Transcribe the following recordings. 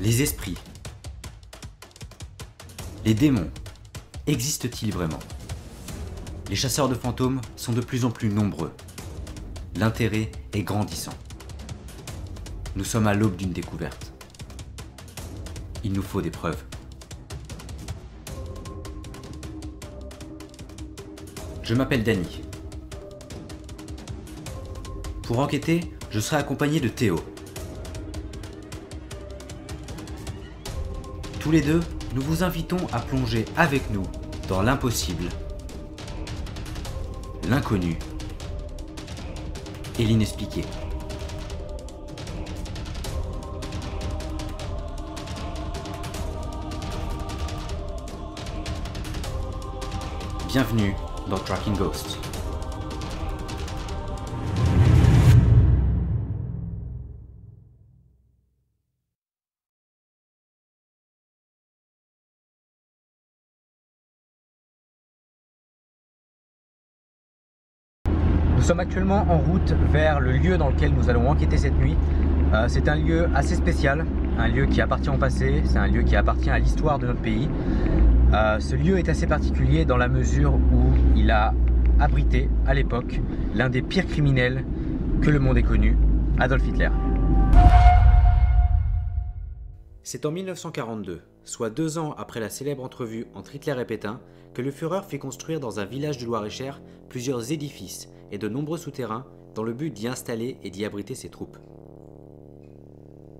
Les esprits. Les démons. Existent-ils vraiment? Les chasseurs de fantômes sont de plus en plus nombreux. L'intérêt est grandissant. Nous sommes à l'aube d'une découverte. Il nous faut des preuves. Je m'appelle Danny. Pour enquêter, je serai accompagné de Théo. Tous les deux, nous vous invitons à plonger avec nous dans l'impossible, l'inconnu et l'inexpliqué. Bienvenue dans Tracking Ghosts. Nous sommes actuellement en route vers le lieu dans lequel nous allons enquêter cette nuit. C'est un lieu assez spécial, un lieu qui appartient au passé, c'est un lieu qui appartient à l'histoire de notre pays. Ce lieu est assez particulier dans la mesure où il a abrité à l'époque l'un des pires criminels que le monde ait connu, Adolf Hitler. C'est en 1942, soit 2 ans après la célèbre entrevue entre Hitler et Pétain, que le Führer fit construire dans un village du Loir-et-Cher plusieurs édifices et de nombreux souterrains dans le but d'y installer et d'y abriter ses troupes.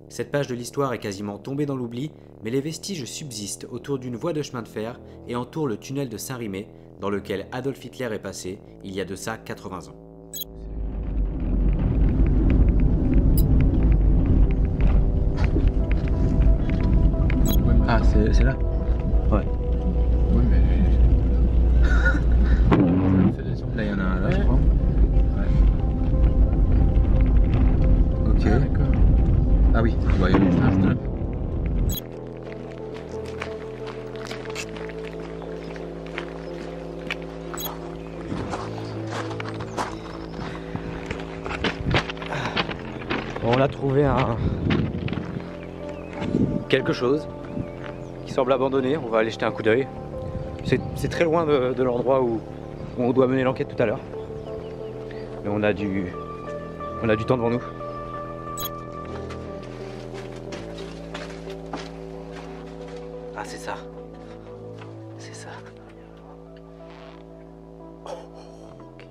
Cette page de l'histoire est quasiment tombée dans l'oubli, mais les vestiges subsistent autour d'une voie de chemin de fer et entourent le tunnel de Saint-Rimet, dans lequel Adolf Hitler est passé il y a de ça 80 ans. Ah, c'est là? Ouais. Oui, mais. Là, il y en a un là, je crois. Ouais. Ok. Ah, d'accord. Ah oui, bah, il y a une trace de là. On a trouvé quelque chose qui semble abandonné. On va aller jeter un coup d'œil. C'est très loin de l'endroit où on doit mener l'enquête tout à l'heure. Mais on a du temps devant nous. Ah, c'est ça. C'est ça. Ok.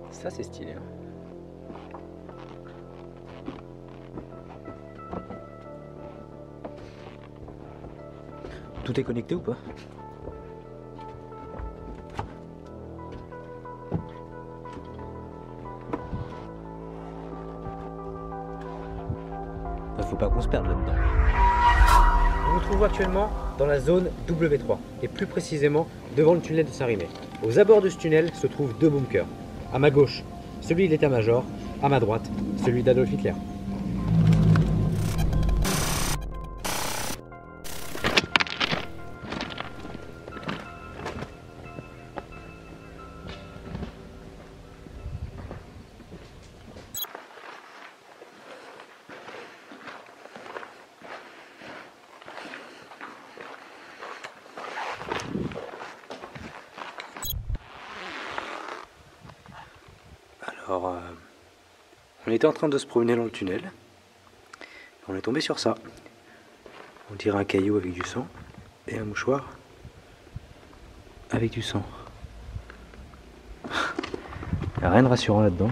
Ça, c'est stylé. Hein. Tout est connecté ou pas? Faut pas qu'on se perde là-dedans. On se trouve actuellement dans la zone W3 et plus précisément devant le tunnel de Saint-Rimet. Aux abords de ce tunnel se trouvent 2 bunkers. À ma gauche, celui de l'état-major, à ma droite, celui d'Adolf Hitler. Alors, on était en train de se promener dans le tunnel. On est tombé sur ça. On dirait un caillou avec du sang et un mouchoir avec du sang. Il n'y a rien de rassurant là-dedans.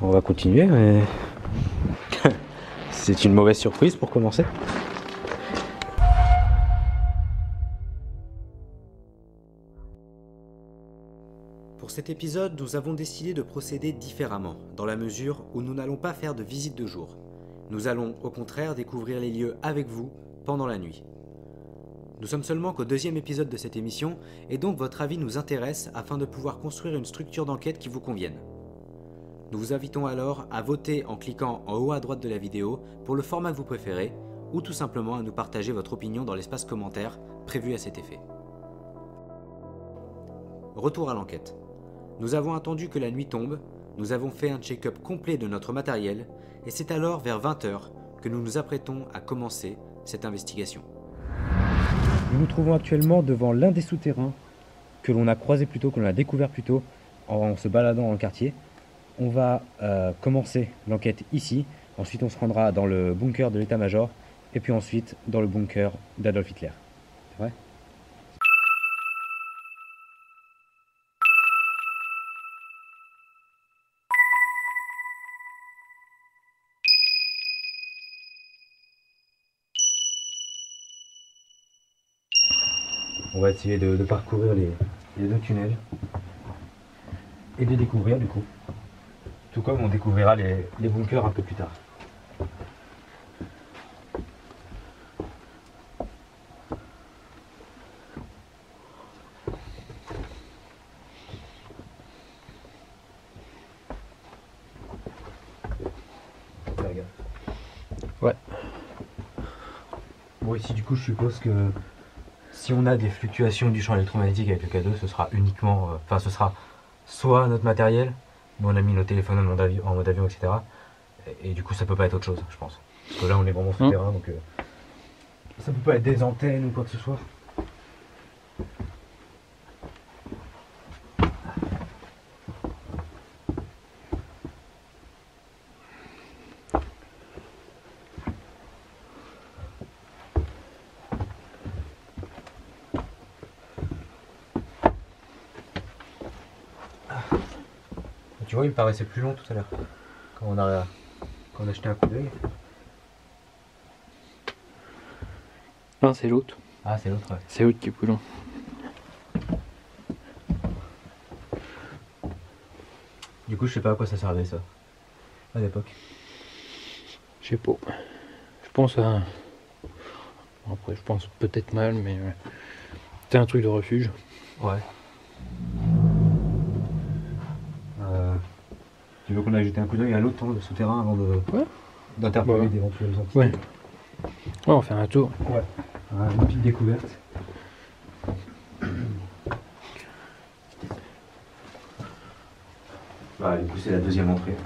On va continuer, mais c'est une mauvaise surprise pour commencer. Pour cet épisode, nous avons décidé de procéder différemment, dans la mesure où nous n'allons pas faire de visite de jour. Nous allons, au contraire, découvrir les lieux avec vous pendant la nuit. Nous sommes seulement qu'au 2e épisode de cette émission, et donc votre avis nous intéresse afin de pouvoir construire une structure d'enquête qui vous convienne. Nous vous invitons alors à voter en cliquant en haut à droite de la vidéo pour le format que vous préférez, ou tout simplement à nous partager votre opinion dans l'espace commentaire prévu à cet effet. Retour à l'enquête. Nous avons attendu que la nuit tombe, nous avons fait un check-up complet de notre matériel Et c'est alors vers 20 h que nous nous apprêtons à commencer cette investigation. Nous nous trouvons actuellement devant l'un des souterrains que l'on a croisé plus tôt, que l'on a découvert plus tôt en se baladant dans le quartier. On va commencer l'enquête ici, ensuite on se rendra dans le bunker de l'état-major, et puis ensuite dans le bunker d'Adolf Hitler. C'est vrai ? On va essayer de parcourir les deux tunnels et de découvrir du coup. Tout comme on découvrira les bunkers un peu plus tard. Ouais. Bon, ici du coup je suppose que si on a des fluctuations du champ électromagnétique avec le K2, ce sera uniquement, ce sera soit notre matériel, mais on a mis nos téléphones en mode avion, etc. Et du coup ça peut pas être autre chose, je pense. Parce que là on est vraiment souterrain, donc ça peut pas être des antennes ou quoi que ce soit. Tu vois, il me paraissait plus long tout à l'heure, quand on a jeté un coup d'œil. Non, c'est l'autre. Ah, c'est l'autre, ouais. C'est l'autre qui est plus long. Du coup, je sais pas à quoi ça servait ça, à l'époque. Je sais pas. Je pense à... Après, je pense peut-être mal, mais... C'était un truc de refuge. Ouais. Tu veux qu'on aille jeter un coup d'œil à l'autre souterrain avant d'interpeller d'éventuels entités? Ouais. Ouais, on fait un tour. Ouais. Une petite découverte. Bah, du coup, c'est la deuxième entrée.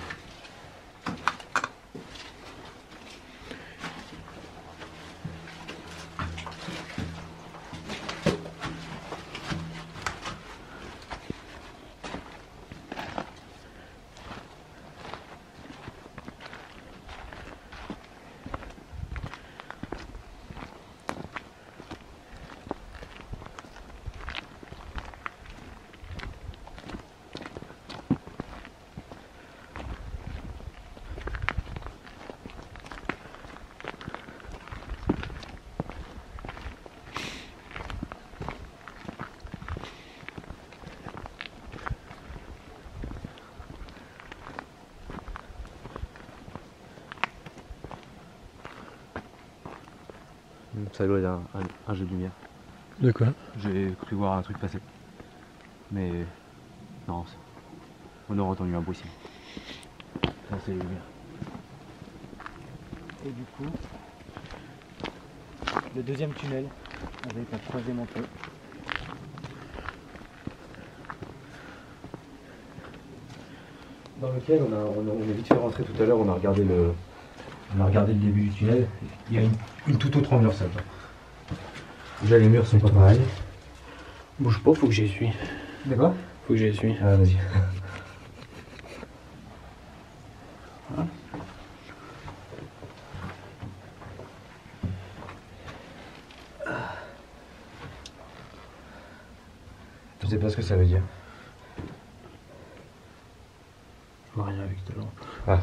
Ça doit être un jeu de lumière. De quoi? J'ai cru voir un truc passer. Mais non, on aurait entendu un bruit ici. Ça c'est les lumières. Et du coup, le deuxième tunnel avec la troisième entrée. Dans lequel on est vite fait rentrer tout à l'heure, on a regardé le début du tunnel. Il y a une toute autre ambiance là-dedans. Déjà les murs sont pas pareils. Bouge pas, faut que j'y suis. D'accord. Faut que j'y suis. Ah vas-y. Je sais pas ce que ça veut dire. Je vois rien avec cette lampe. Ah.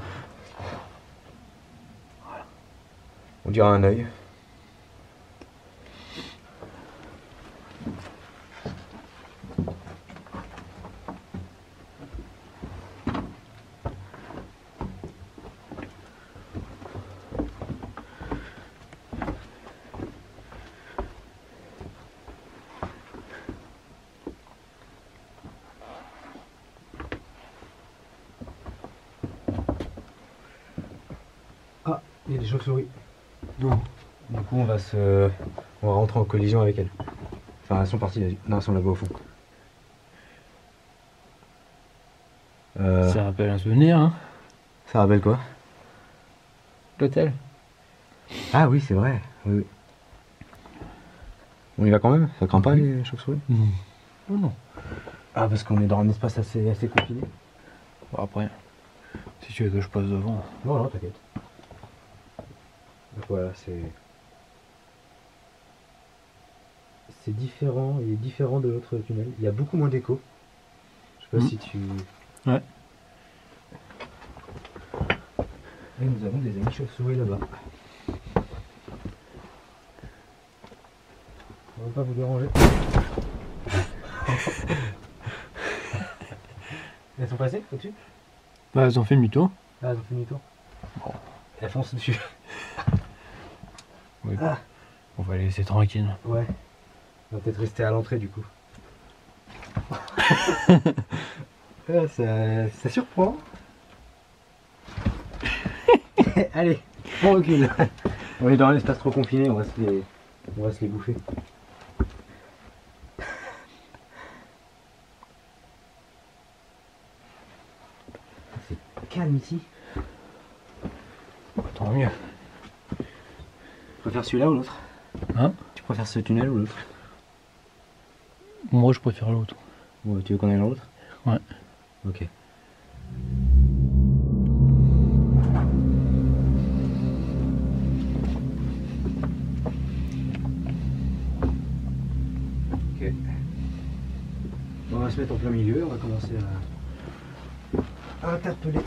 Voilà. On dirait un œil. Ah, il y a des chauves-souris. Non. Du coup, on va rentrer en collision avec elles. Enfin, elles sont parties. Non, elles sont là-bas au fond. Ça rappelle un souvenir, hein? Ça rappelle quoi? l'hôtel. Ah oui, c'est vrai. Oui. On y va quand même? Ça craint pas les chauves-souris? Oh non. Ah, parce qu'on est dans un espace assez confiné. Bon, après, si tu veux que je passe devant. Non, non, t'inquiète. Donc voilà, c'est différent, il est différent de l'autre tunnel. Il y a beaucoup moins d'écho. Je sais pas si tu... Ouais. Et nous avons des amis chauves-souris là-bas. On va pas vous déranger. Elles sont passées au-dessus? Bah, elles ont fait demi-tour. Ah, elles ont fait demi-tour. Bon. Elles foncent dessus. Oui. Ah. On va les laisser tranquilles. Ouais. On va peut-être rester à l'entrée du coup. Ça surprend. Allez, on recule. On est dans un espace trop confiné, on va se les bouffer. C'est calme ici. Tant mieux. Tu préfères celui-là ou l'autre? Hein? Tu préfères ce tunnel ou l'autre? Moi, je préfère l'autre. Ouais, tu veux qu'on aille dans l'autre? Ouais. Ok. Ok. On va se mettre en plein milieu, on va commencer à interpeller.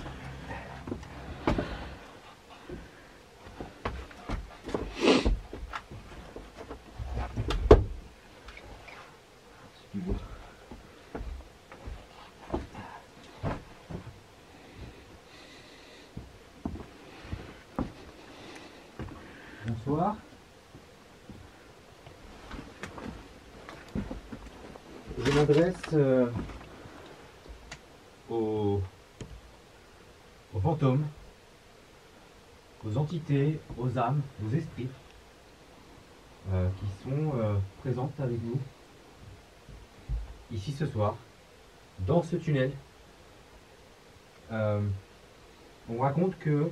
Bonsoir. Je m'adresse aux fantômes, aux entités, aux âmes, aux esprits qui sont présentes avec nous ici ce soir, dans ce tunnel. On raconte que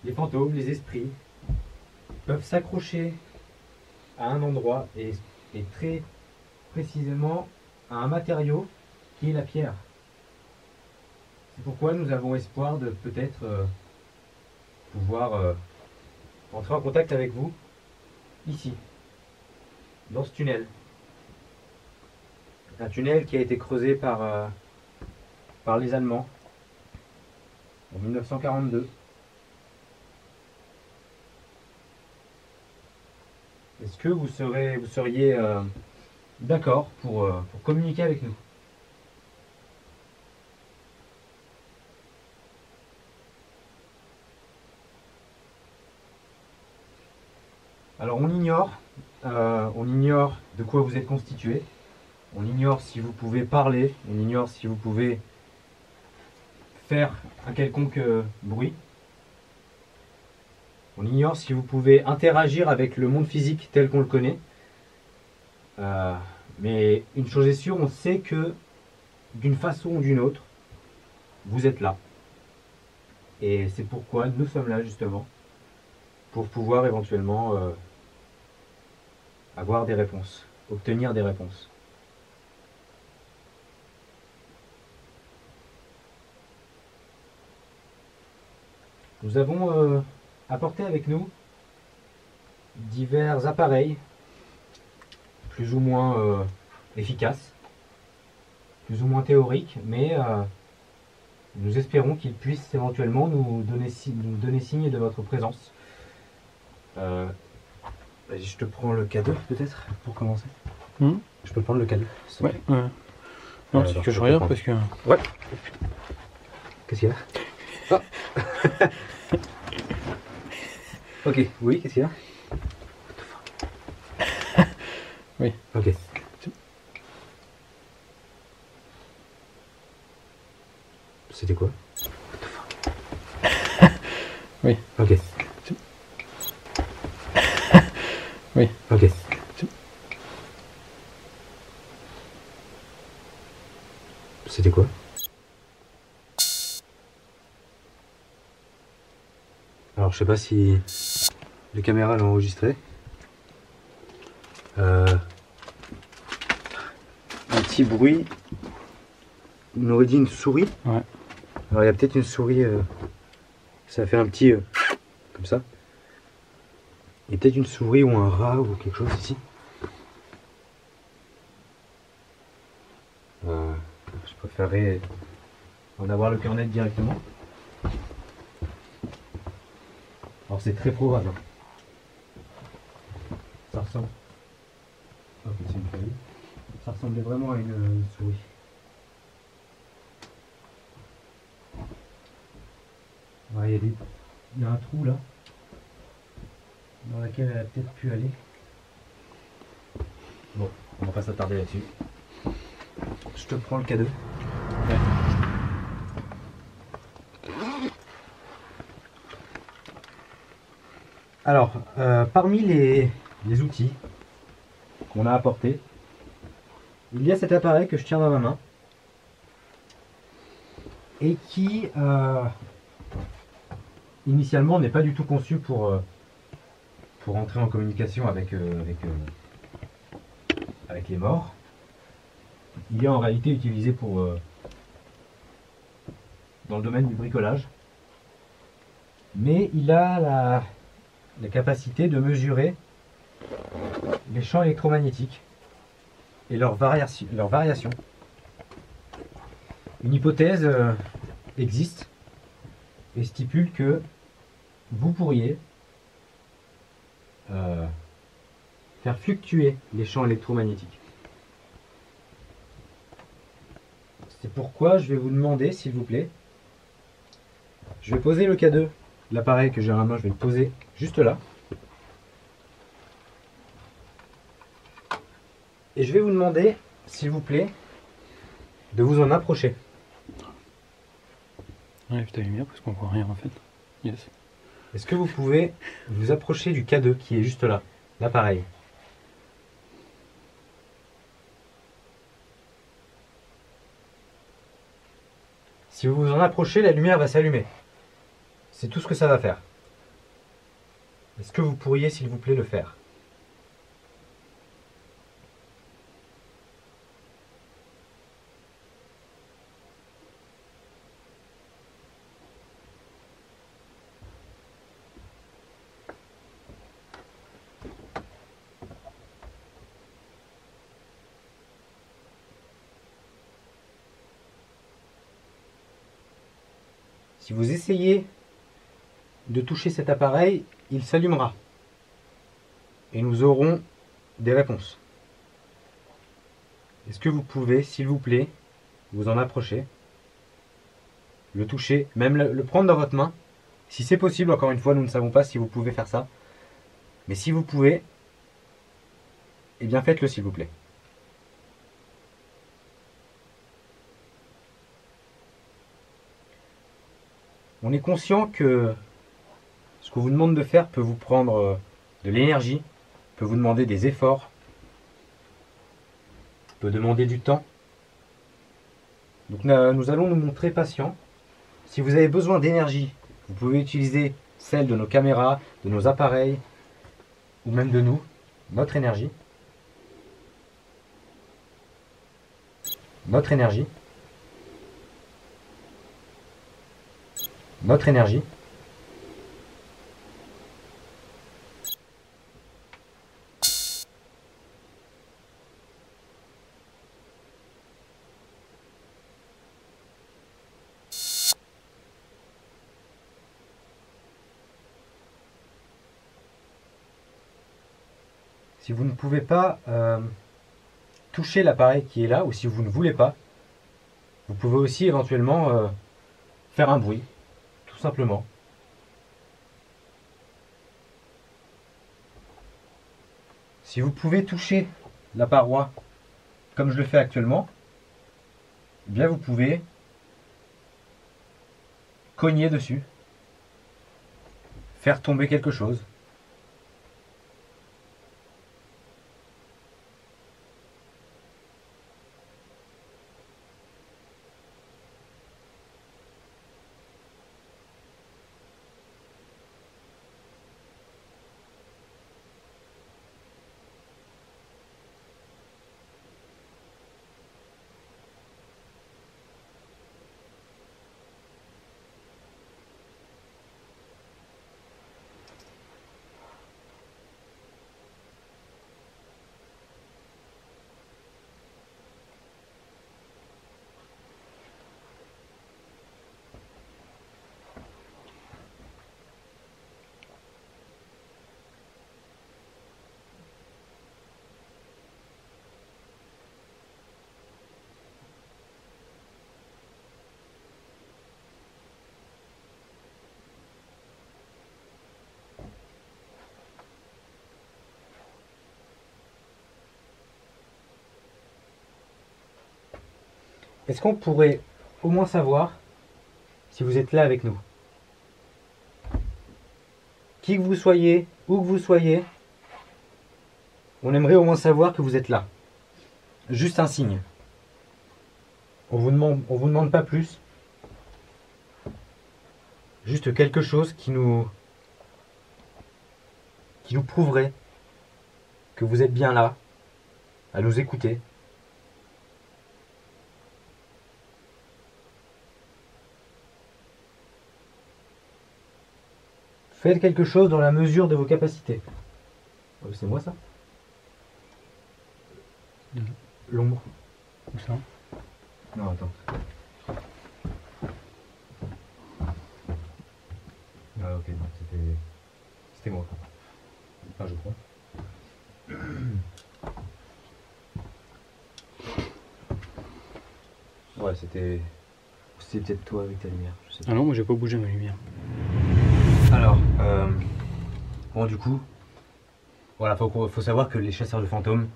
les fantômes, les esprits peuvent s'accrocher à un endroit et très précisément à un matériau qui est la pierre. C'est pourquoi nous avons espoir de peut-être pouvoir entrer en contact avec vous ici, dans ce tunnel. Un tunnel qui a été creusé par les Allemands en 1942. Est-ce que vous seriez d'accord pour communiquer avec nous? Alors on ignore de quoi vous êtes constitué, on ignore si vous pouvez parler, on ignore si vous pouvez faire un quelconque bruit. On ignore si vous pouvez interagir avec le monde physique tel qu'on le connaît. Mais une chose est sûre, on sait que d'une façon ou d'une autre, vous êtes là. Et c'est pourquoi nous sommes là justement, pour pouvoir éventuellement avoir des réponses, obtenir des réponses. Nous avons apporté avec nous divers appareils plus ou moins efficaces, plus ou moins théoriques, mais nous espérons qu'ils puissent éventuellement nous donner signe de votre présence. Je te prends le cadeau peut-être pour commencer. Je peux prendre le cadeau? Ouais. Non, c'est que je regarde parce que... Ouais. Qu'est-ce qu'il y a? Ah. Ok, oui, qu'est-ce qu'il y a? Oui. Ok. C'était quoi? Oui. Ok. Oui. Ok. C'était quoi? Alors je sais pas si les caméras l'ont enregistré. Un petit bruit. On aurait dit une souris. Ouais. Alors il y a peut-être une souris. Ça fait un petit comme ça. Il y a peut-être une souris ou un rat ou quelque chose ici. Je préférerais en avoir le cœur net directement. Alors c'est très probable. Hein. Ça ressemble. Oh, c'est une feuille. Ça ressemblait vraiment à une souris. Ouais, il y a un trou là dans lequel elle a peut-être pu aller. Bon, on va pas s'attarder là-dessus. Je te prends le cadeau. Ouais. Alors, parmi les outils qu'on a apportés, il y a cet appareil que je tiens dans ma main et qui initialement n'est pas du tout conçu pour entrer en communication avec les morts. Il est en réalité utilisé dans le domaine du bricolage, mais il a la capacité de mesurer les champs électromagnétiques et leurs variations. Une hypothèse existe et stipule que vous pourriez faire fluctuer les champs électromagnétiques. C'est pourquoi je vais vous demander, s'il vous plaît, je vais poser le K2, l'appareil que j'ai dans la main, je vais le poser juste là. Et je vais vous demander, s'il vous plaît, de vous en approcher. Enlève ta lumière parce qu'on voit rien en fait. Yes. Est-ce que vous pouvez vous approcher du K2 qui est juste là, l'appareil? Si vous vous en approchez, la lumière va s'allumer. C'est tout ce que ça va faire. Est-ce que vous pourriez, s'il vous plaît, le faire? Si vous essayez de toucher cet appareil, il s'allumera. Et nous aurons des réponses. Est-ce que vous pouvez, s'il vous plaît, vous en approcher, le toucher, même le prendre dans votre main? Si c'est possible, encore une fois, nous ne savons pas si vous pouvez faire ça. Mais si vous pouvez, eh bien faites-le s'il vous plaît. On est conscient que ce qu'on vous demande de faire peut vous prendre de l'énergie, peut vous demander des efforts, peut demander du temps. Donc nous allons nous montrer patients. Si vous avez besoin d'énergie, vous pouvez utiliser celle de nos caméras, de nos appareils, ou même de nous, notre énergie. Notre énergie. Notre énergie. Si vous ne pouvez pas toucher l'appareil qui est là, ou si vous ne voulez pas, vous pouvez aussi éventuellement faire un bruit. Simplement. Si vous pouvez toucher la paroi comme je le fais actuellement, eh bien vous pouvez cogner dessus, faire tomber quelque chose. est-ce qu'on pourrait au moins savoir si vous êtes là avec nous? Qui que vous soyez, où que vous soyez, on aimerait au moins savoir que vous êtes là. Juste un signe. On vous demande pas plus. Juste quelque chose qui nous prouverait que vous êtes bien là, à nous écouter. Faites quelque chose dans la mesure de vos capacités. C'est moi ça? L'ombre. Où ça? Non, attends. Ah ok, non, c'était moi. Enfin, je crois. Ouais, c'était peut-être toi avec ta lumière, je sais pas. Ah non, moi j'ai pas bougé ma lumière. Alors, bon du coup, voilà, faut savoir que les chasseurs de fantômes,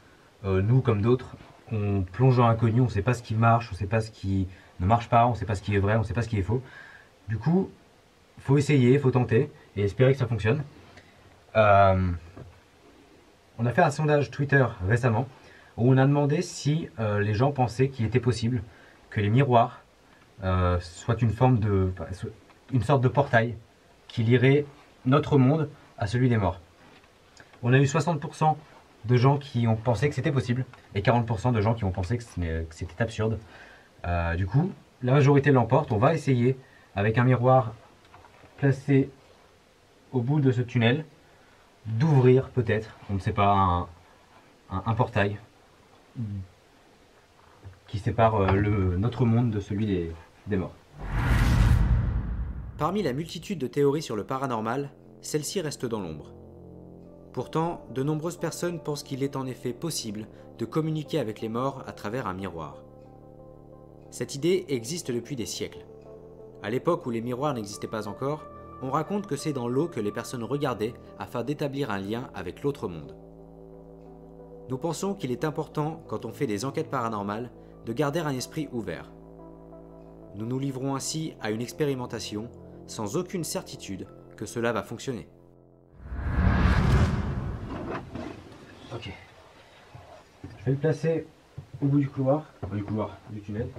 nous comme d'autres, on plonge dans l'inconnu, on sait pas ce qui marche, on sait pas ce qui ne marche pas, on sait pas ce qui est vrai, on sait pas ce qui est faux. Du coup, faut essayer, faut tenter et espérer que ça fonctionne. On a fait un sondage Twitter récemment où on a demandé si les gens pensaient qu'il était possible que les miroirs soient une sorte de portail qui lierait notre monde à celui des morts. On a eu 60% de gens qui ont pensé que c'était possible et 40% de gens qui ont pensé que c'était absurde. Du coup, la majorité l'emporte. On va essayer avec un miroir placé au bout de ce tunnel d'ouvrir peut-être, on ne sait pas, un portail qui sépare notre monde de celui des morts. Parmi la multitude de théories sur le paranormal, celle-ci reste dans l'ombre. Pourtant, de nombreuses personnes pensent qu'il est en effet possible de communiquer avec les morts à travers un miroir. Cette idée existe depuis des siècles. À l'époque où les miroirs n'existaient pas encore, on raconte que c'est dans l'eau que les personnes regardaient afin d'établir un lien avec l'autre monde. Nous pensons qu'il est important, quand on fait des enquêtes paranormales, de garder un esprit ouvert. Nous nous livrons ainsi à une expérimentation sans aucune certitude que cela va fonctionner. Ok. Je vais le placer au bout du couloir, du tunnel.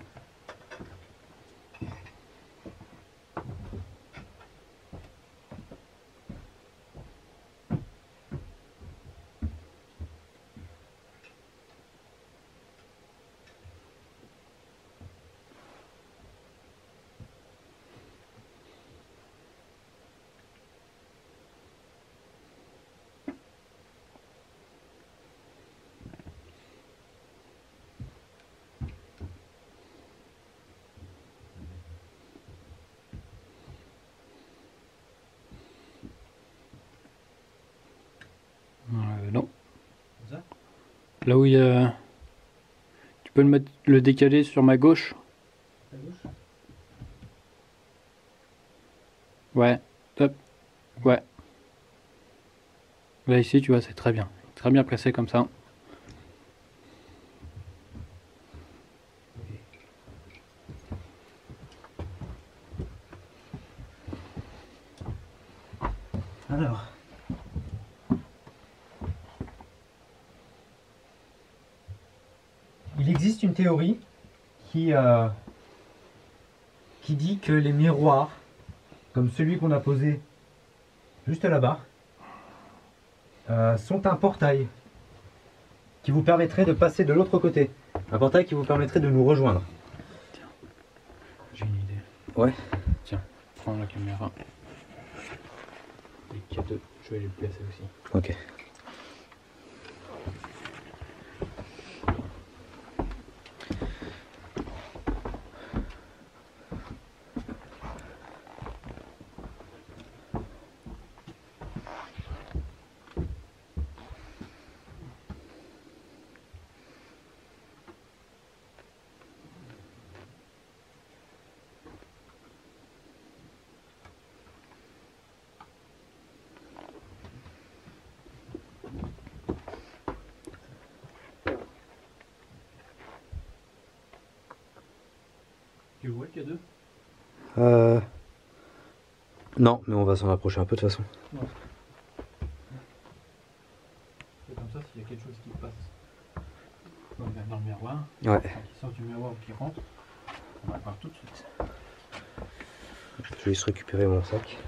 Non. Ça? Là où il y a... Tu peux le décaler sur ma gauche? À gauche? Ouais. Top. Ouais. Là ici, tu vois, c'est très bien. Très bien placé comme ça. Alors. Il existe une théorie qui dit que les miroirs, comme celui qu'on a posé juste là-bas, sont un portail qui vous permettrait de passer de l'autre côté. Un portail qui vous permettrait de nous rejoindre. J'ai une idée. Ouais. Tiens, prends la caméra. Les cadeaux, je vais les placer aussi. Ok. Tu le vois le K2? Non, mais on va s'en approcher un peu de toute façon. Ouais. C'est comme ça, s'il y a quelque chose qui passe dans le miroir, Ouais. quand il sort du miroir ou qu'il rentre, on va le voir tout de suite. Je vais juste récupérer mon sac.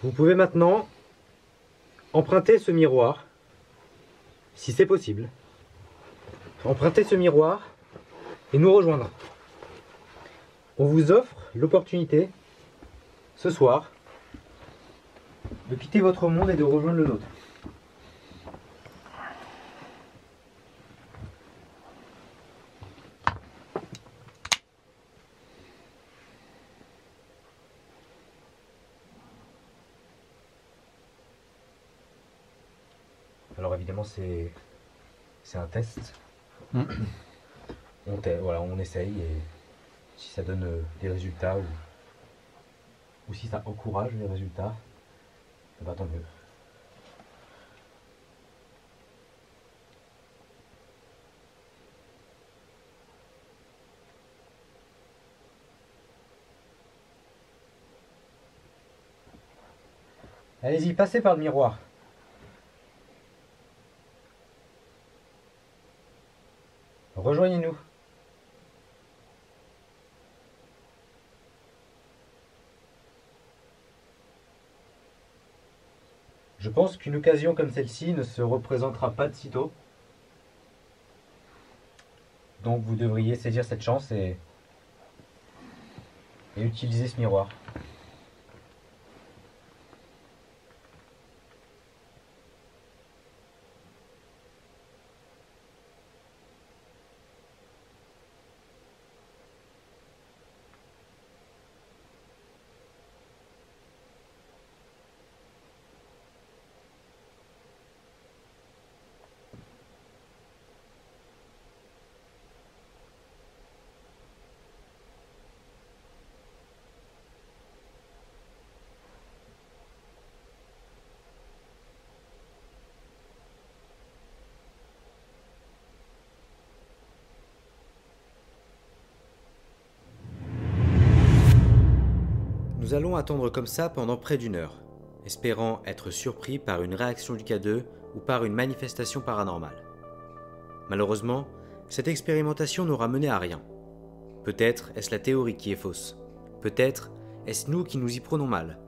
Vous pouvez maintenant emprunter ce miroir, si c'est possible. Emprunter ce miroir et nous rejoindre. On vous offre l'opportunité, ce soir, de quitter votre monde et de rejoindre le nôtre. Alors évidemment c'est un test. On essaye et si ça donne des résultats ou si ça encourage les résultats, bah tant mieux. Allez-y, passez par le miroir. Rejoignez-nous. Je pense qu'une occasion comme celle-ci ne se représentera pas de sitôt. Donc vous devriez saisir cette chance et utiliser ce miroir. Nous allons attendre comme ça pendant près d'1 heure, espérant être surpris par une réaction du K2 ou par une manifestation paranormale. Malheureusement, cette expérimentation n'aura mené à rien. Peut-être est-ce la théorie qui est fausse, peut-être est-ce nous qui nous y prenons mal,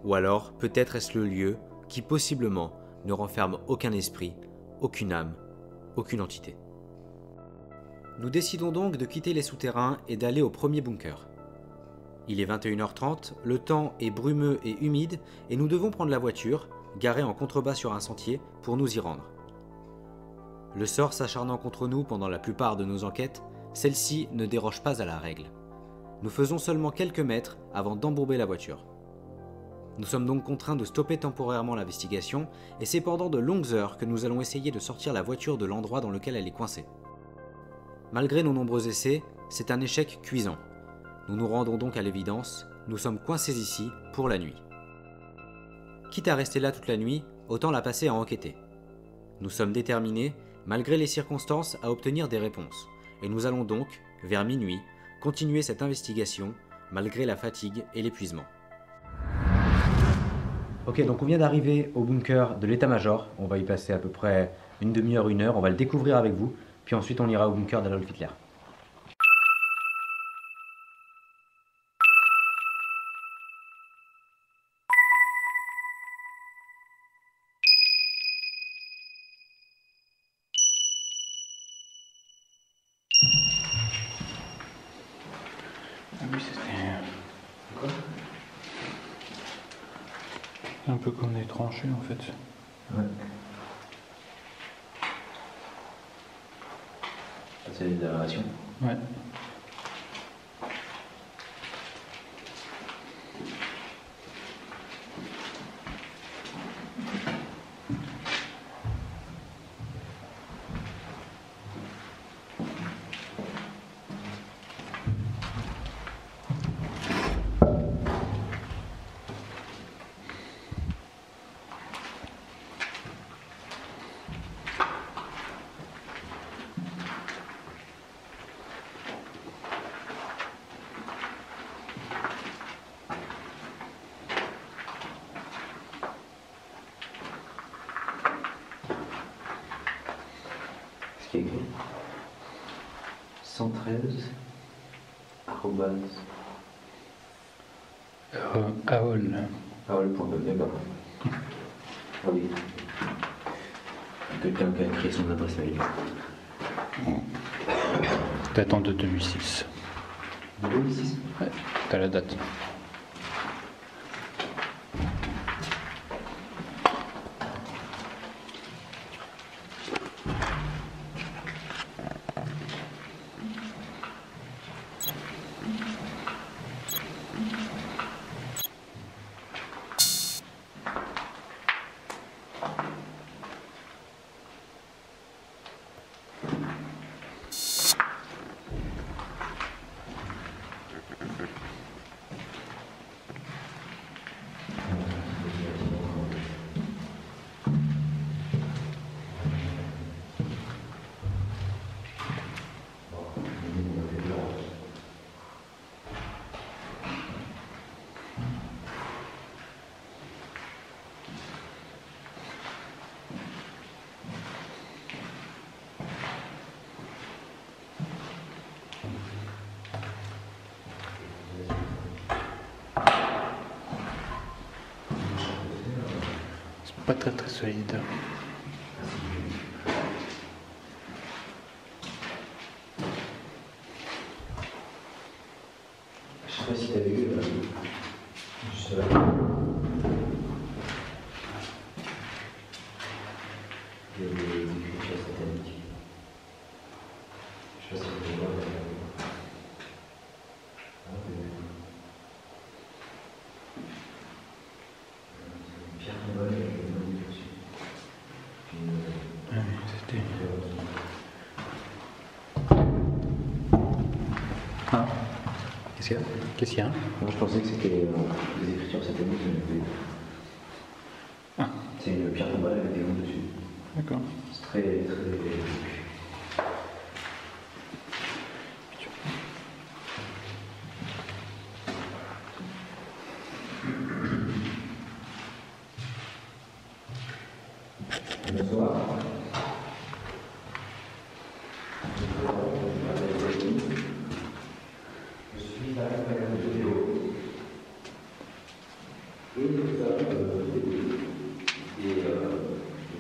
ou alors peut-être est-ce le lieu qui possiblement ne renferme aucun esprit, aucune âme, aucune entité. Nous décidons donc de quitter les souterrains et d'aller au premier bunker. Il est 21h30, le temps est brumeux et humide et nous devons prendre la voiture, garée en contrebas sur un sentier, pour nous y rendre. Le sort s'acharnant contre nous pendant la plupart de nos enquêtes, celle-ci ne déroge pas à la règle. Nous faisons seulement quelques mètres avant d'embourber la voiture. Nous sommes donc contraints de stopper temporairement l'investigation et c'est pendant de longues heures que nous allons essayer de sortir la voiture de l'endroit dans lequel elle est coincée. Malgré nos nombreux essais, c'est un échec cuisant. Nous nous rendons donc à l'évidence, nous sommes coincés ici pour la nuit. Quitte à rester là toute la nuit, autant la passer à enquêter. Nous sommes déterminés, malgré les circonstances, à obtenir des réponses, et nous allons donc, vers minuit, continuer cette investigation, malgré la fatigue et l'épuisement. Ok, donc on vient d'arriver au bunker de l'état-major, on va y passer à peu près une demi-heure, 1 heure, on va le découvrir avec vous, puis ensuite on ira au bunker d'Adolf Hitler. Ah oui, c'était un peu comme des tranchées en fait. Ouais. Ça c'est des aérations. Ouais. Ce qui est écrit 113 arrobase AOL. aol.com, d'accord. Ah oui. Quelqu'un qui a créé son adresse mail. Datant de 2006. 2006. Ouais, t'as la date. Pas très très solide. Je sais pas si t'as vu juste là. Il y a des écritures sataniques. Je sais pas si vous voyez. Pierre Tombal avec le nom dessus. Ah oui, c'était. Ah, Qu'est-ce qu'il y a? qu'est-ce qu'il y a? Moi je pensais que c'était des écritures sataniques. Ah. C'est une pierre tombale avec des noms dessus. D'accord. C'est très très. Bonsoir. Je suis avec Madame Théo. Et nous avons des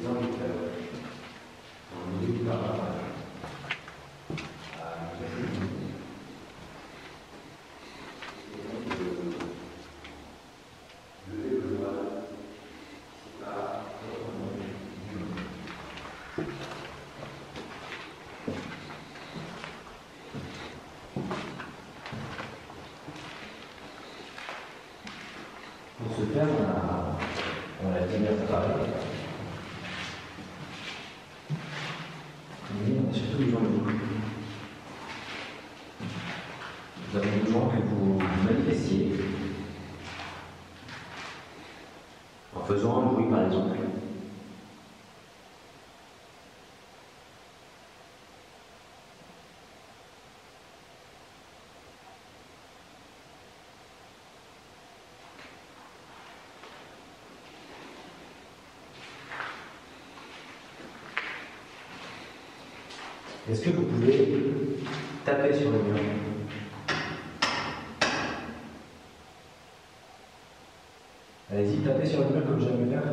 enquêteurs. On nous parle pour ce faire, on a divers travail. Mais on a surtout besoin de vous. Nous avons besoin que vous vous manifestiez en faisant un bruit par exemple. Est-ce que vous pouvez taper sur le mur? Allez-y, tapez sur le mur comme j'aime le faire.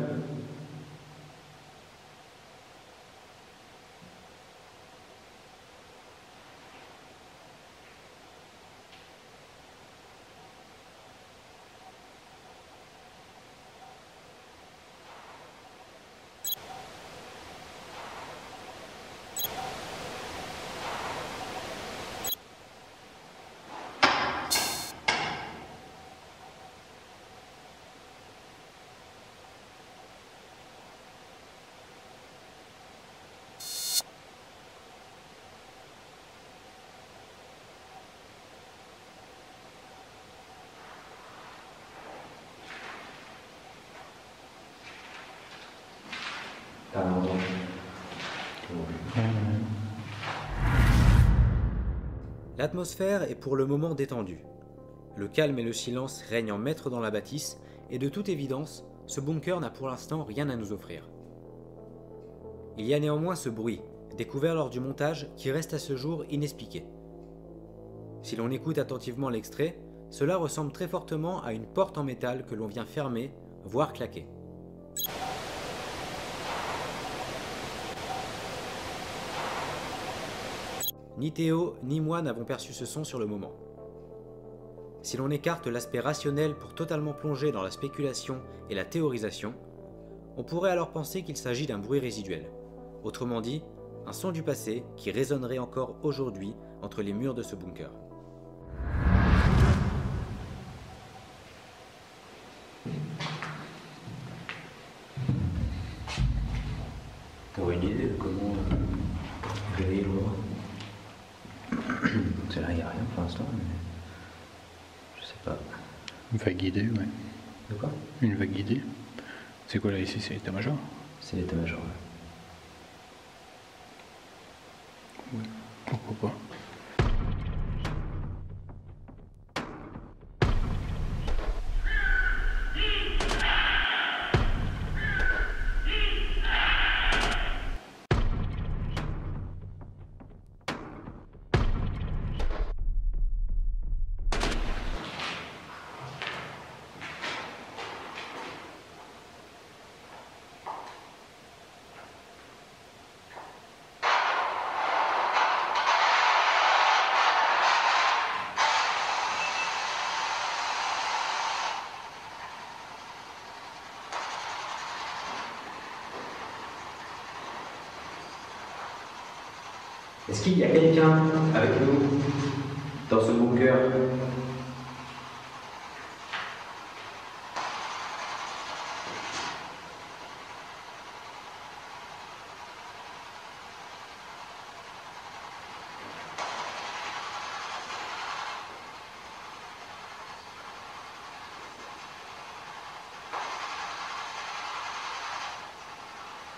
L'atmosphère est pour le moment détendue. Le calme et le silence règnent en maître dans la bâtisse, et de toute évidence, ce bunker n'a pour l'instant rien à nous offrir. Il y a néanmoins ce bruit, découvert lors du montage, qui reste à ce jour inexpliqué. Si l'on écoute attentivement l'extrait, cela ressemble très fortement à une porte en métal que l'on vient fermer, voire claquer. Ni Théo, ni moi n'avons perçu ce son sur le moment. Si l'on écarte l'aspect rationnel pour totalement plonger dans la spéculation et la théorisation, on pourrait alors penser qu'il s'agit d'un bruit résiduel. Autrement dit, un son du passé qui résonnerait encore aujourd'hui entre les murs de ce bunker. T'aurais une idée de comment réveiller l'endroit? C'est là, il n'y a rien pour l'instant, mais je sais pas. Une vague idée, ouais. De quoi? Une vague idée. C'est quoi là ici? C'est l'état-major? C'est l'état-major, ouais. Ouais. Pourquoi pas? Est-ce qu'il y a quelqu'un avec nous dans ce bunker?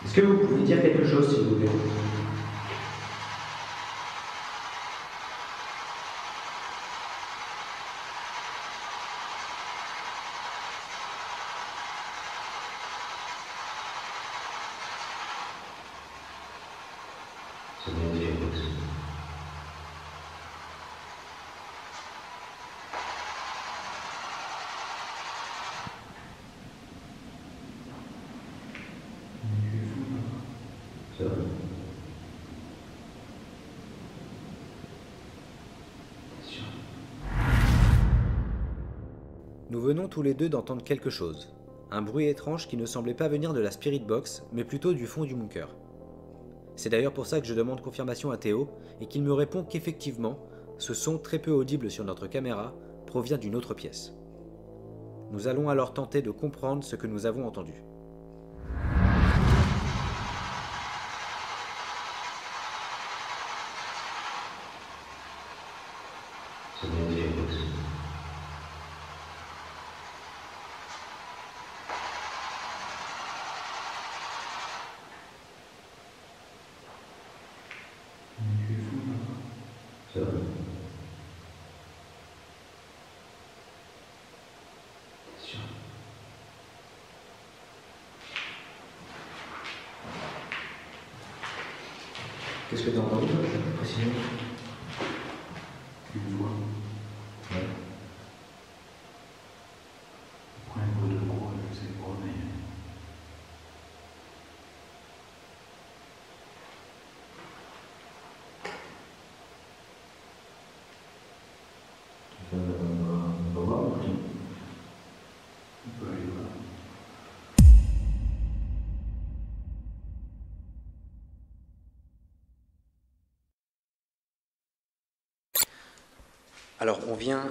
Est-ce que vous pouvez dire quelque chose, s'il vous plaît? Nous venons tous les deux d'entendre quelque chose. Un bruit étrange qui ne semblait pas venir de la Spirit Box, mais plutôt du fond du bunker. C'est d'ailleurs pour ça que je demande confirmation à Théo, et qu'il me répond qu'effectivement, ce son très peu audible sur notre caméra provient d'une autre pièce. Nous allons alors tenter de comprendre ce que nous avons entendu. Qu'est-ce que tu as entendu, précisément? Une voix. Ouais. Un bruit de gros, je sais pas, mais. On va voir, On peut aller voir. Alors, on vient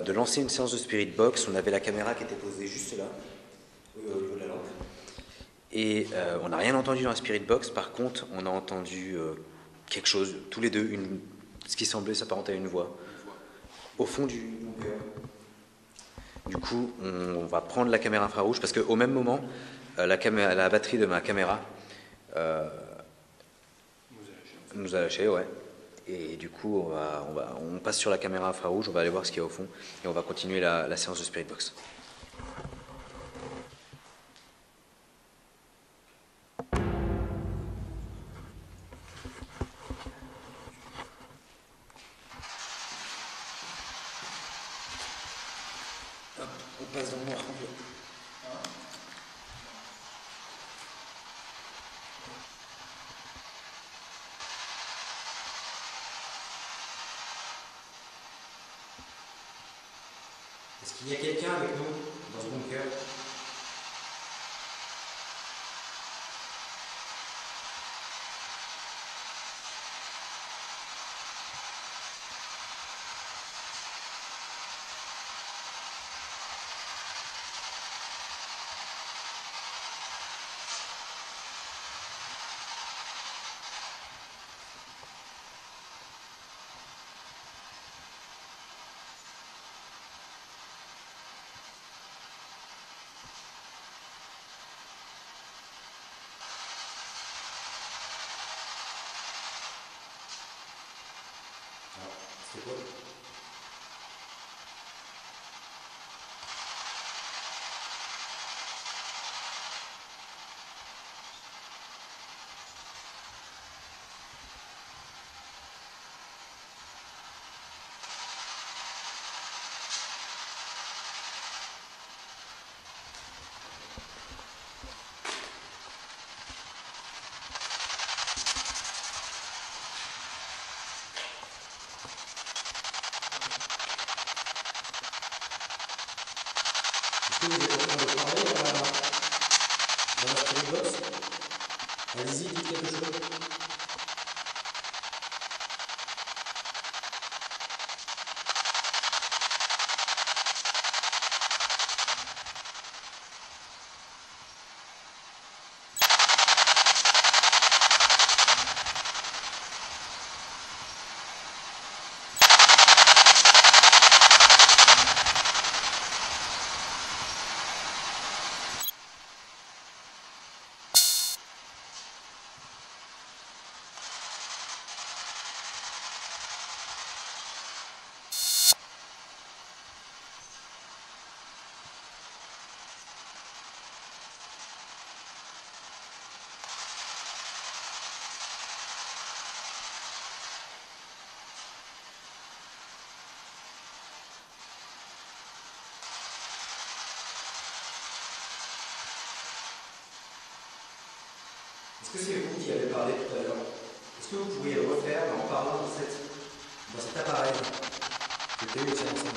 de lancer une séance de Spirit Box. On avait la caméra qui était posée juste là, au niveau de la lampe. Et on n'a rien entendu dans la Spirit Box. Par contre, on a entendu quelque chose, tous les deux, ce qui semblait s'apparenter à une voix, au fond du bunker. Du coup, on va prendre la caméra infrarouge, parce qu'au même moment, la batterie de ma caméra Nous a lâché, ouais. Et du coup, on passe sur la caméra infrarouge, on va aller voir ce qu'il y a au fond et on va continuer la séance de Spirit Box. Hop, on passe dans le noir complet. Est-ce qu'il y a quelqu'un avec nous dans ce bunker? C'est quoi? Est-ce que vous êtes en train de parler dans la Spirit Box? Allez-y, dites quelque chose. Est-ce que c'est vous qui avez parlé tout à l'heure? Est-ce que vous pourriez le refaire mais en parlant dans cet appareil que Théo tient dans sa main?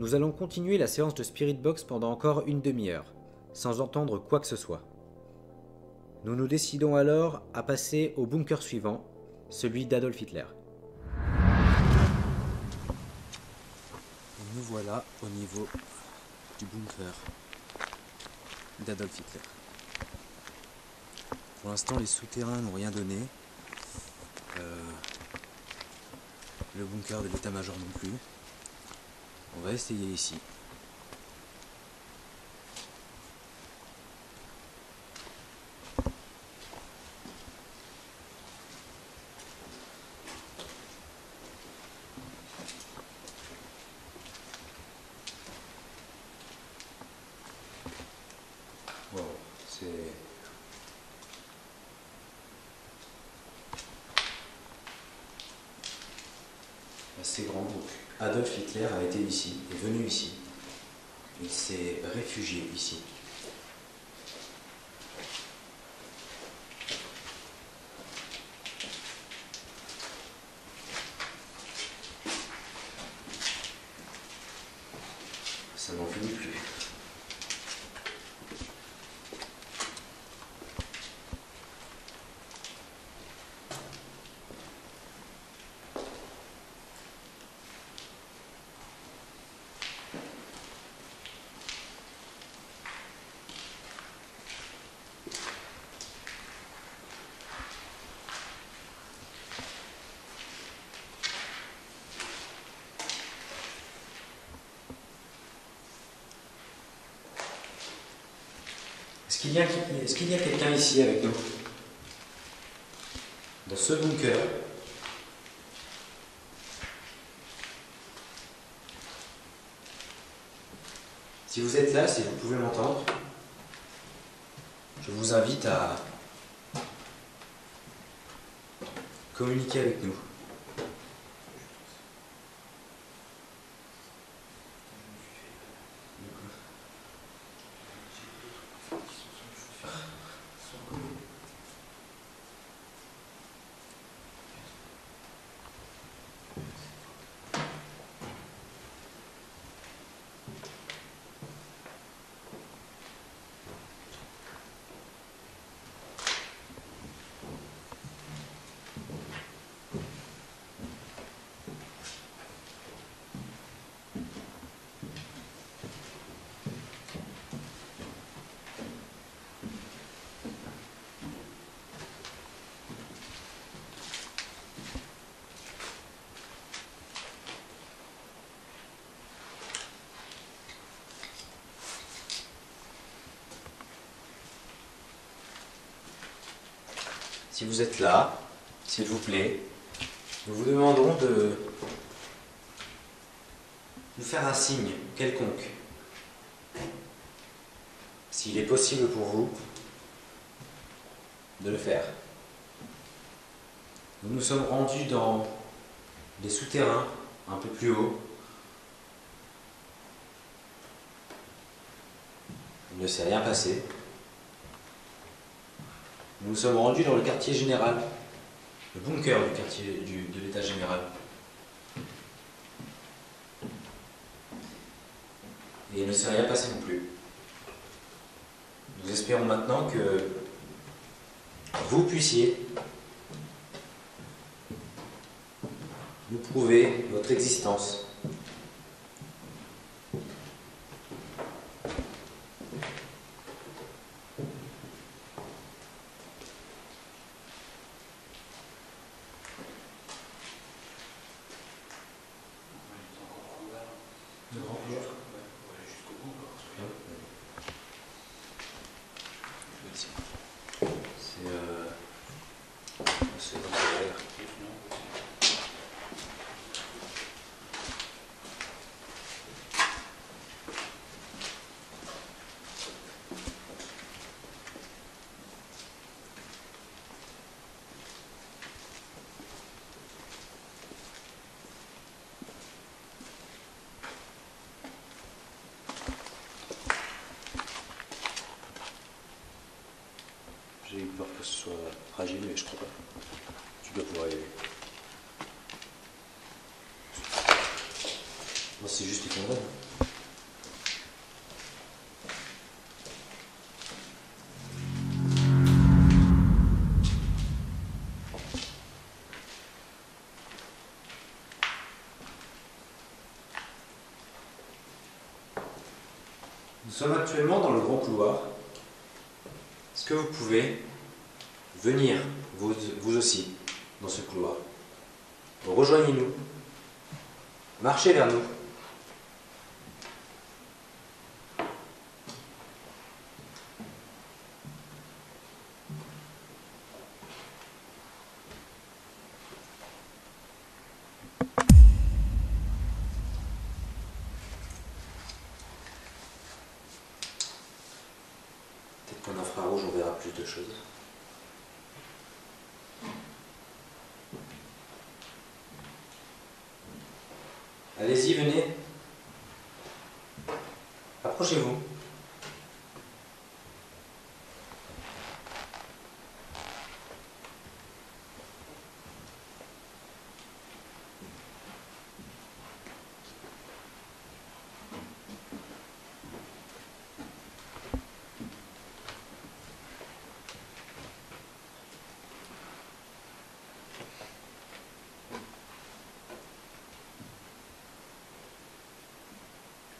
Nous allons continuer la séance de Spirit Box pendant encore une demi-heure, sans entendre quoi que ce soit. Nous nous décidons alors à passer au bunker suivant, celui d'Adolf Hitler. Nous voilà au niveau du bunker d'Adolf Hitler. Pour l'instant, les souterrains n'ont rien donné. Le bunker de l'état-major non plus. On va essayer ici. Wow, c'est assez grand. Donc, Adolf Hitler a été ici, est venu ici. Il s'est réfugié ici. Ça n'en finit plus. Est-ce qu'il y a quelqu'un ici avec nous? Dans ce bunker? Si vous êtes là, si vous pouvez m'entendre, je vous invite à communiquer avec nous. Si vous êtes là, s'il vous plaît, nous vous demandons de nous faire un signe quelconque. S'il est possible pour vous de le faire. Nous nous sommes rendus dans des souterrains un peu plus haut. Il ne s'est rien passé. Nous nous sommes rendus dans le quartier général, le bunker du quartier de l'état général. Et il ne s'est rien passé non plus. Nous espérons maintenant que vous puissiez nous prouver votre existence. J'ai eu peur que ce soit fragile, mais je crois pas. Tu dois pouvoir y aller. Non, c'est juste effondré. Nous sommes actuellement dans le grand couloir. Est-ce que vous pouvez venir, vous aussi, dans ce couloir? Rejoignez-nous. Marchez vers nous. Peut-être qu'en infrarouge, on verra plus de choses. Allez-y, venez. Approchez-vous.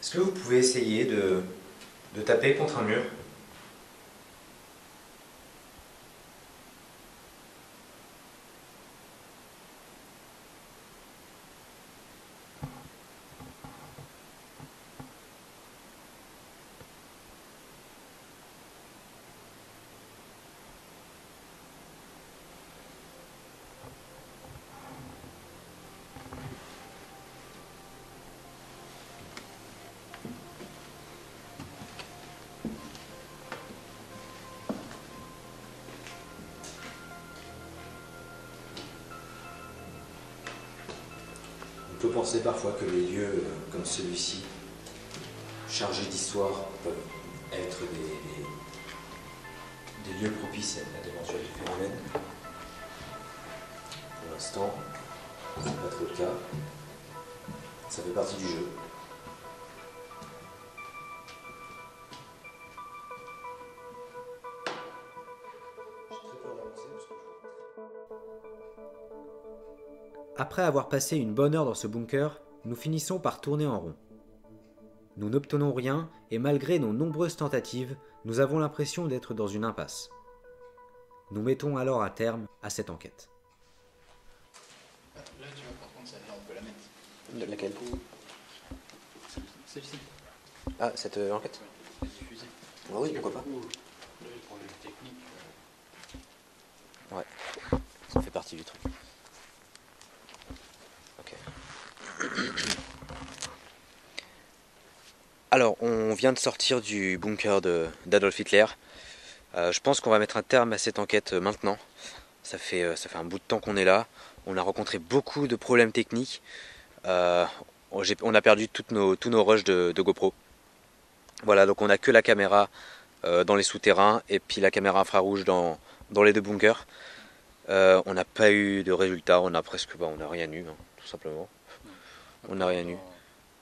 Est-ce que vous pouvez essayer de taper contre un mur? On peut penser parfois que les lieux comme celui-ci, chargés d'histoire, peuvent être des lieux propices à d'éventuels phénomènes. Pour l'instant, ce n'est pas trop le cas. Ça fait partie du jeu. Après avoir passé une bonne heure dans ce bunker, nous finissons par tourner en rond. Nous n'obtenons rien et malgré nos nombreuses tentatives, nous avons l'impression d'être dans une impasse. Nous mettons alors un terme à cette enquête. Là, tu vois, par contre, celle-là, on peut la mettre. De laquelle? Celle-ci. Ah, cette enquête? C'est diffusé. Ah oui, pourquoi pas? Là, les problèmes techniques. Ouais, ça fait partie du truc. Ok. Alors, on vient de sortir du bunker d'Adolf Hitler. Je pense qu'on va mettre un terme à cette enquête maintenant. Ça fait un bout de temps qu'on est là. On a rencontré beaucoup de problèmes techniques. On a perdu tous nos rushs de GoPro. Voilà, donc on n'a que la caméra dans les souterrains et puis la caméra infrarouge dans les deux bunkers. On n'a pas eu de résultats, on n'a rien eu, hein, tout simplement. On n'a rien eu.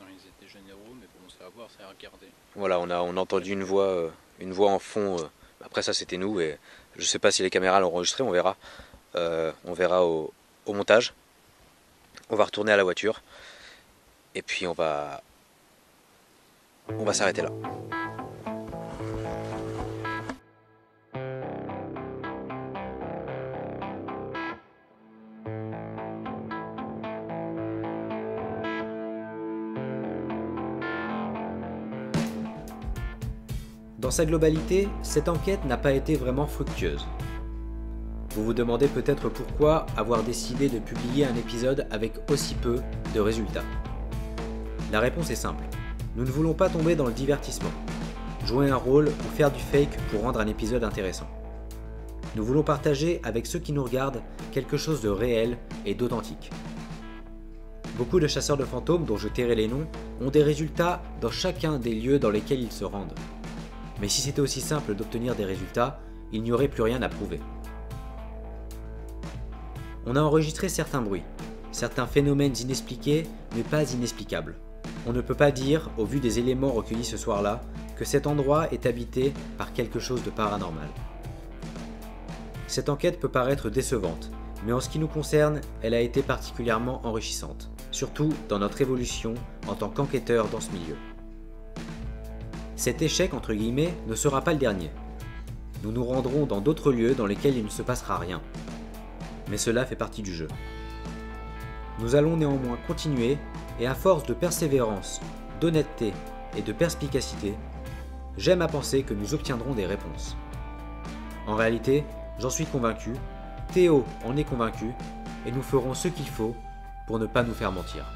Dans les états généraux, mais bon, ça va voir, ça va regarder. Voilà, on a entendu une voix en fond. Après ça, c'était nous et je sais pas si les caméras l'ont enregistré, on verra. On verra au montage. On va retourner à la voiture et puis on va s'arrêter là. Dans sa globalité, cette enquête n'a pas été vraiment fructueuse. Vous vous demandez peut-être pourquoi avoir décidé de publier un épisode avec aussi peu de résultats. La réponse est simple. Nous ne voulons pas tomber dans le divertissement, jouer un rôle ou faire du fake pour rendre un épisode intéressant. Nous voulons partager avec ceux qui nous regardent quelque chose de réel et d'authentique. Beaucoup de chasseurs de fantômes, dont je tairai les noms, ont des résultats dans chacun des lieux dans lesquels ils se rendent. Mais si c'était aussi simple d'obtenir des résultats, il n'y aurait plus rien à prouver. On a enregistré certains bruits, certains phénomènes inexpliqués, mais pas inexplicables. On ne peut pas dire, au vu des éléments recueillis ce soir-là, que cet endroit est habité par quelque chose de paranormal. Cette enquête peut paraître décevante, mais en ce qui nous concerne, elle a été particulièrement enrichissante, surtout dans notre évolution en tant qu'enquêteur dans ce milieu. Cet échec entre guillemets ne sera pas le dernier. Nous nous rendrons dans d'autres lieux dans lesquels il ne se passera rien. Mais cela fait partie du jeu. Nous allons néanmoins continuer et à force de persévérance, d'honnêteté et de perspicacité, j'aime à penser que nous obtiendrons des réponses. En réalité, j'en suis convaincu, Théo en est convaincu et nous ferons ce qu'il faut pour ne pas nous faire mentir.